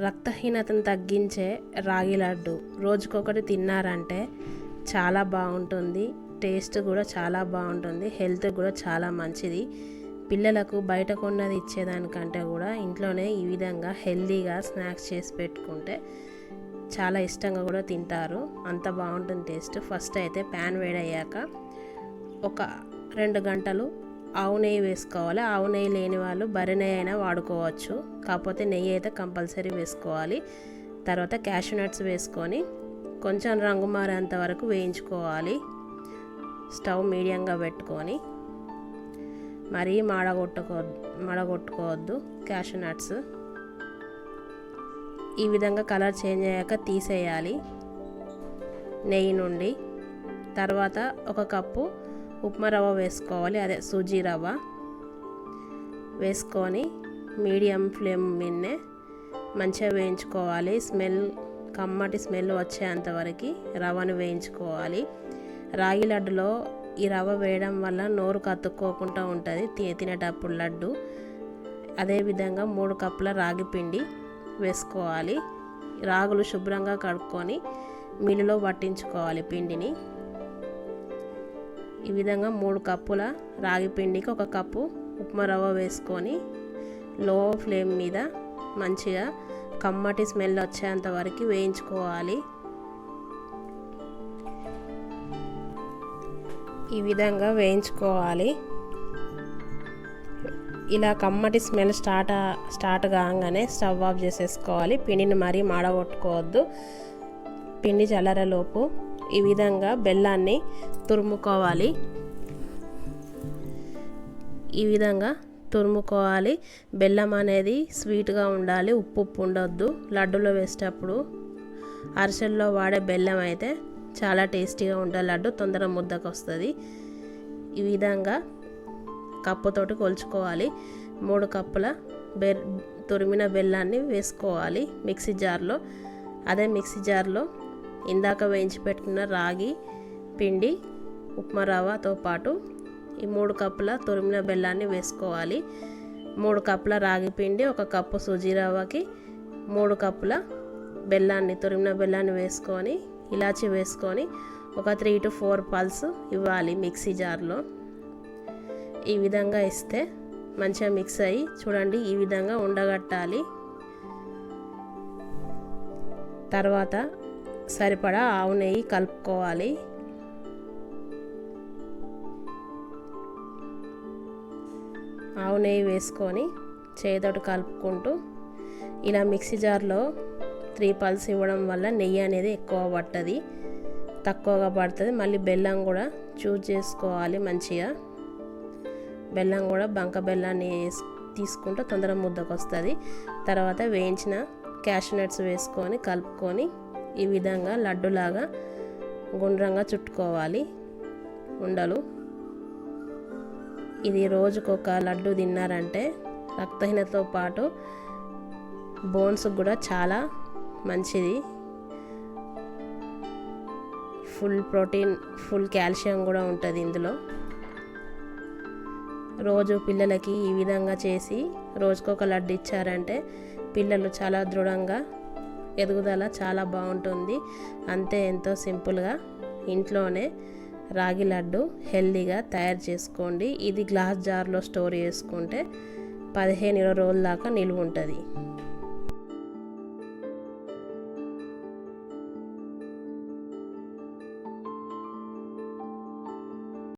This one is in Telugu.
రక్తహీనతను తగ్గించే రాగి లడ్డు రోజుకొకటి తిన్నారంటే చాలా బాగుంటుంది. టేస్ట్ కూడా చాలా బాగుంటుంది. హెల్త్ కూడా చాలా మంచిది. పిల్లలకు బయట కొన్నది ఇచ్చేదానికంటే కూడా ఇంట్లోనే ఈ విధంగా హెల్తీగా స్నాక్స్ చేసి పెట్టుకుంటే చాలా ఇష్టంగా కూడా తింటారు. అంత బాగుంటుంది టేస్ట్. ఫస్ట్ అయితే ప్యాన్ వేడయ్యాక ఒక 2 గంటలు ఆవు నెయ్యి వేసుకోవాలి. ఆవు నెయ్యి లేని వాళ్ళు బర్రె నెయ్యి అయినా వాడుకోవచ్చు. కాకపోతే నెయ్యి అయితే కంపల్సరీ వేసుకోవాలి. తర్వాత క్యాషూ నట్స్ వేసుకొని కొంచెం రంగు మారేంత వరకు వేయించుకోవాలి. స్టవ్ మీడియంగా పెట్టుకొని మరీ మడగొట్టుకోవద్దు. క్యాషూ నట్స్ ఈ విధంగా కలర్ చేంజ్ అయ్యాక తీసేయాలి నెయ్యి నుండి. తర్వాత 1 కప్పు ఉప్మా రవ్వ వేసుకోవాలి, అదే సూజీ రవ్వ వేసుకొని మీడియం ఫ్లేమ్ మీదనే మంచిగా వేయించుకోవాలి. కమ్మటి స్మెల్ వచ్చేంతవరకు రవ్వను వేయించుకోవాలి. రాగి లడ్డులో ఈ రవ్వ వేయడం వల్ల నోరు కత్తుక్కోకుండా ఉంటుంది తినేటప్పుడు లడ్డు. అదేవిధంగా 3 కప్పుల రాగి పిండి వేసుకోవాలి. రాగులు శుభ్రంగా కడుక్కొని మిల్లులో పట్టించుకోవాలి పిండిని. ఈ విధంగా 3 కప్పుల రాగి పిండికి 1 కప్పు ఉప్మా రవ్వ వేసుకొని లో ఫ్లేమ్ మీద మంచిగా కమ్మటి స్మెల్ వచ్చేంత వరకు వేయించుకోవాలి. ఈ విధంగా వేయించుకోవాలి. ఇలా కమ్మటి స్మెల్ స్టార్ట్ కాగానే స్టవ్ ఆఫ్ చేసేసుకోవాలి. పిండిని మరీ మాడగొట్టుకోవద్దు. పిండి చల్లారేలోపు ఈ విధంగా బెల్లాన్ని తురుముకోవాలి. ఈ విధంగా తురుముకోవాలి. బెల్లం అనేది స్వీట్గా ఉండాలి, ఉప్పు ఉండొద్దు. లడ్డూలో వేసేటప్పుడు అరిసెల్లో వాడే బెల్లం అయితే చాలా టేస్టీగా ఉంటుంది. లడ్డు తొందరగా ముద్దకు వస్తుంది. ఈ విధంగా కప్పుతోటి కొలుచుకోవాలి. 3 కప్పుల తురిమిన బెల్లాన్ని వేసుకోవాలి మిక్సీ జార్లో. అదే మిక్సీ జార్లో ఇందాక వేయించి పెట్టుకున్న రాగి పిండి, ఉప్మా రవ్వతో పాటు ఈ 3 కప్పుల తురిమిన బెల్లాన్ని వేసుకోవాలి. 3 కప్పుల రాగి పిండి, 1 కప్పు సూజీ రవ్వకి 3 కప్పుల తురిమిన బెల్లాన్ని వేసుకొని ఇలాచి వేసుకొని ఒక 3 to 4 పల్స్ ఇవ్వాలి మిక్సీ జార్లో. ఈ విధంగా ఇస్తే మంచిగా మిక్స్ అయ్యి చూడండి ఈ విధంగా ఉండగట్టాలి. తర్వాత సరిపడా ఆవు నెయ్యి కలుపుకోవాలి. ఆవు నెయ్యి వేసుకొని చేతితోటి కలుపుకుంటూ ఇలా మిక్సీ జార్లో 3 పల్స్ ఇవ్వడం వల్ల నెయ్యి అనేది ఎక్కువ పడుతుంది, తక్కువగా పడుతుంది. మళ్ళీ బెల్లం కూడా చూజ్ చేసుకోవాలి మంచిగా. బెల్లం కూడా బంక బెల్లాన్ని తీసుకుంటే తొందరగా ముద్దకు వస్తుంది. తర్వాత వేయించిన క్యాషూ నట్స్ వేసుకొని కలుపుకొని ఈ విధంగా లడ్డులాగా గుండ్రంగా చుట్టుకోవాలి ఉండలు. ఇది రోజుకొక లడ్డు తిన్నారంటే రక్తహీనతతో పాటు బోన్స్ కూడా చాలా మంచిది. ఫుల్ ప్రోటీన్, ఫుల్ కాల్షియం కూడా ఉంటుంది ఇందులో. రోజు పిల్లలకి ఈ విధంగా చేసి రోజుకొక లడ్డు ఇచ్చారంటే పిల్లలు చాలా దృఢంగా ఎదుగుదల చాలా బాగుంటుంది. అంతే, ఎంతో సింపుల్గా ఇంట్లోనే రాగి లడ్డు హెల్తీగా తయారు చేసుకోండి. ఇది గ్లాస్ జార్లో స్టోర్ చేసుకుంటే 15-20 రోజుల దాకా నిలువ ఉంటుంది.